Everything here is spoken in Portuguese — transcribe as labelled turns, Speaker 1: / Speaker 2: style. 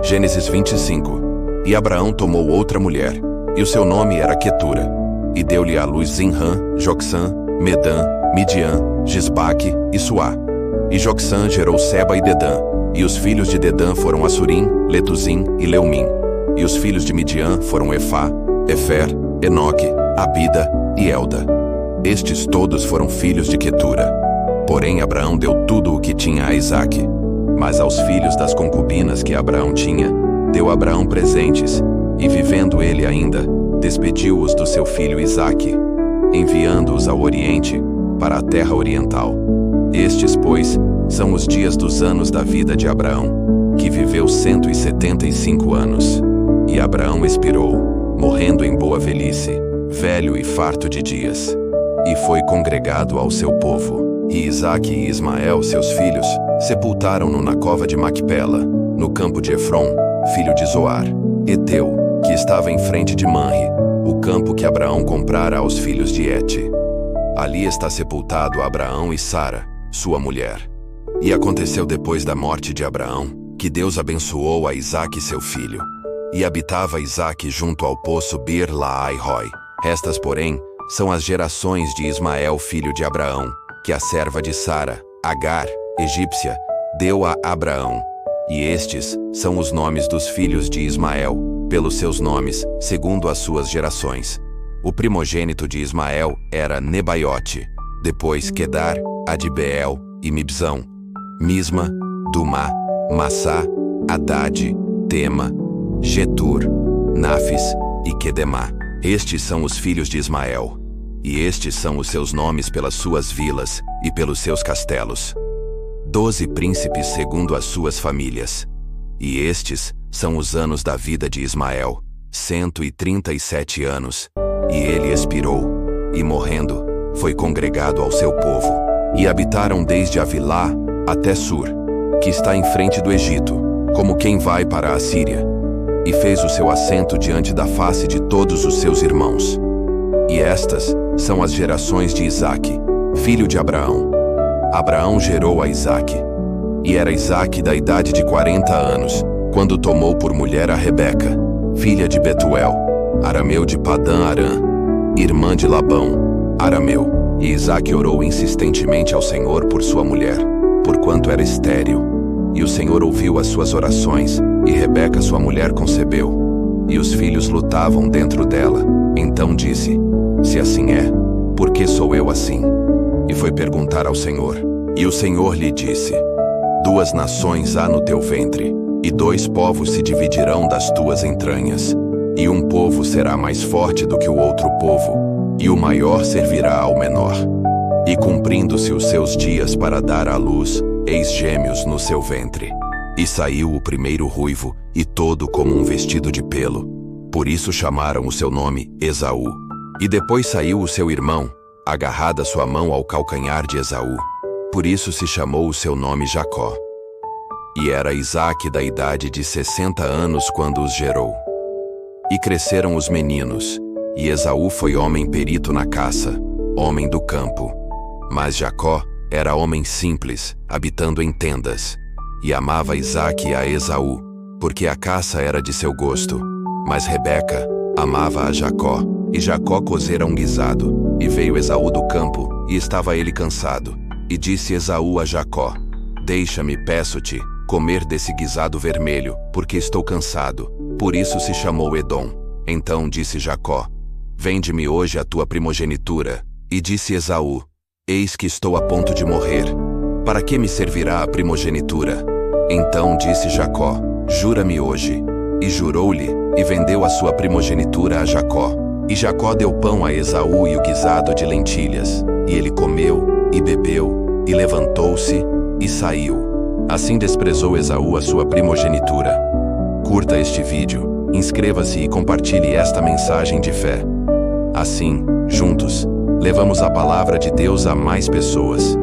Speaker 1: Gênesis 25. E Abraão tomou outra mulher, e o seu nome era Quetura, e deu-lhe à luz Zinrã, Jocsã, Medã, Midian, Gisbaque e Suá. E Jocsã gerou Seba e Dedã, e os filhos de Dedã foram Assurim, Letuzim e Leumim. E os filhos de Midian foram Efá, Efer, Enoque, Abida e Elda. Estes todos foram filhos de Quetura. Porém Abraão deu tudo o que tinha a Isaque. Mas aos filhos das concubinas que Abraão tinha, deu Abraão presentes, e vivendo ele ainda, despediu-os do seu filho Isaque, enviando-os ao Oriente, para a terra oriental. Estes, pois, são os dias dos anos da vida de Abraão, que viveu 175 anos. E Abraão expirou, morrendo em boa velhice, velho e farto de dias, e foi congregado ao seu povo. E Isaque e Ismael, seus filhos, sepultaram-no na cova de Macpela, no campo de Efron, filho de Zoar, Eteu, que estava em frente de Manre, o campo que Abraão comprara aos filhos de Hete. Ali está sepultado Abraão e Sara, sua mulher. E aconteceu depois da morte de Abraão, que Deus abençoou a Isaque seu filho. E habitava Isaque junto ao poço Bir-Lahai-Roi. Estas, porém, são as gerações de Ismael, filho de Abraão, que a serva de Sara, Agar, egípcia, deu a Abraão. E estes são os nomes dos filhos de Ismael, pelos seus nomes, segundo as suas gerações. O primogênito de Ismael era Nebaiote, depois Quedar, Adbeel e Mibzão, Misma, Dumá, Massá, Haddad, Tema, Getur, Nafis e Quedemá. Estes são os filhos de Ismael. E estes são os seus nomes pelas suas vilas e pelos seus castelos. 12 príncipes segundo as suas famílias. E estes são os anos da vida de Ismael, 137 anos. E ele expirou, e morrendo, foi congregado ao seu povo. E habitaram desde Avilá até Sur, que está em frente do Egito, como quem vai para a Síria. E fez o seu assento diante da face de todos os seus irmãos. E estas são as gerações de Isaque, filho de Abraão. Abraão gerou a Isaque. E era Isaque da idade de 40 anos, quando tomou por mulher a Rebeca, filha de Betuel, arameu de Padã-Arã, irmã de Labão, arameu. E Isaque orou insistentemente ao Senhor por sua mulher, porquanto era estéril. E o Senhor ouviu as suas orações, e Rebeca sua mulher concebeu. E os filhos lutavam dentro dela. Então disse: se assim é, por que sou eu assim? E foi perguntar ao Senhor. E o Senhor lhe disse: 2 nações há no teu ventre, e 2 povos se dividirão das tuas entranhas. E um povo será mais forte do que o outro povo, e o maior servirá ao menor. E cumprindo-se os seus dias para dar à luz, eis gêmeos no seu ventre. E saiu o primeiro ruivo, e todo como um vestido de pelo. Por isso chamaram o seu nome Esaú. E depois saiu o seu irmão, agarrada sua mão ao calcanhar de Esaú. Por isso se chamou o seu nome Jacó. E era Isaque da idade de 60 anos quando os gerou. E cresceram os meninos, e Esaú foi homem perito na caça, homem do campo. Mas Jacó era homem simples, habitando em tendas. E amava Isaque a Esaú, porque a caça era de seu gosto. Mas Rebeca amava a Jacó. E Jacó cozera um guisado, e veio Esaú do campo, e estava ele cansado. E disse Esaú a Jacó: deixa-me, peço-te, comer desse guisado vermelho, porque estou cansado. Por isso se chamou Edom. Então disse Jacó: vende-me hoje a tua primogenitura. E disse Esaú: eis que estou a ponto de morrer. Para que me servirá a primogenitura? Então disse Jacó: jura-me hoje. E jurou-lhe, e vendeu a sua primogenitura a Jacó. E Jacó deu pão a Esaú e o guisado de lentilhas. E ele comeu, e bebeu, e levantou-se, e saiu. Assim desprezou Esaú a sua primogenitura. Curta este vídeo, inscreva-se e compartilhe esta mensagem de fé. Assim, juntos, levamos a palavra de Deus a mais pessoas.